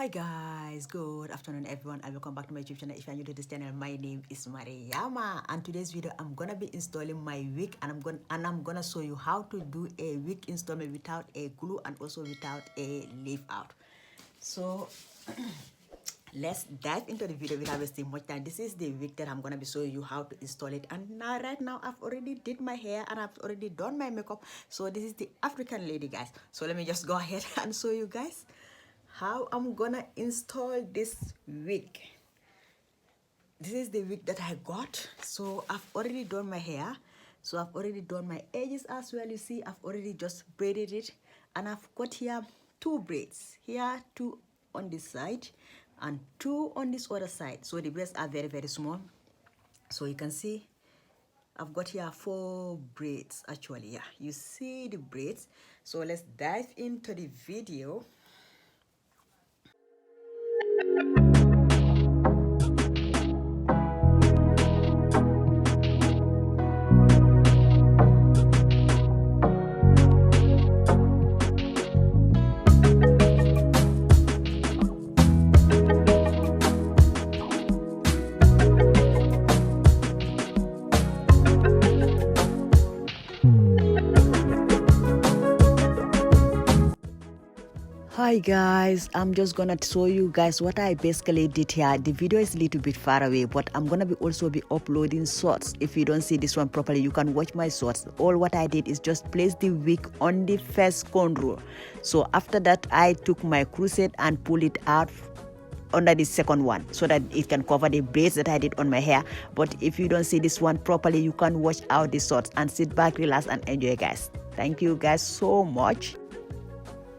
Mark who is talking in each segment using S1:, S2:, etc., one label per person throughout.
S1: Hi guys, good afternoon everyone and welcome back to my YouTube channel. If you're new to this channel, my name is Mariama and today's video I'm gonna be installing my wig and I'm gonna show you how to do a wig installment without a glue and also without a leave out. So let's dive into the video without wasting much time. This is the wig that I'm gonna be showing you how to install it, and right now I've already did my hair and I've already done my makeup. So this is the African lady, guys. So let me just go ahead and show you guys how I'm gonna install this wig. This is the wig that I got. So I've already done my hair, so I've already done my edges as well. You see, I've already just braided it, and I've got here two braids here, two on this side and two on this other side. So the braids are very small, so you can see I've got here 4 braids actually. Yeah, you see the braids. So let's dive into the video. Hi guys, I'm just gonna show you guys what I basically did here. The video is a little bit far away, but I'm gonna also be uploading shorts. If you don't see this one properly, you can watch my shorts. All what I did is just place the wig on the first cornrow. So after that, I took my crochet and pull it out under the second one so that it can cover the braids that I did on my hair. But if you don't see this one properly, you can watch out the shorts and sit back, relax and enjoy, guys. Thank you guys so much.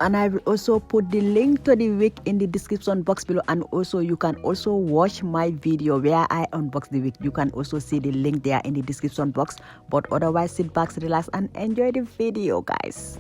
S1: And I will also put the link to the wig in the description box below, and also you can also watch my video where I unbox the wig. You can also see the link there in the description box. But otherwise, sit back, relax and enjoy the video, guys.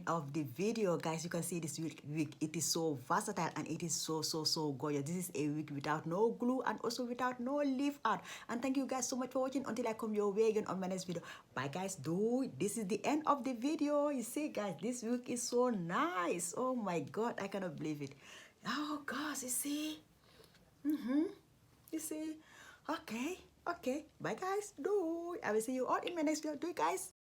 S1: of the video, guys. You can see this wig. It is so versatile and it is so gorgeous. This is a wig without no glue and also without no leaf out. And thank you guys so much for watching. Until I come your way again on my next video. Bye guys. This is the end of the video. You see guys, this wig is so nice. Oh my god, I cannot believe it. Oh gosh, you see. You see. Okay. Bye guys. I will see you all in my next video. Do it guys.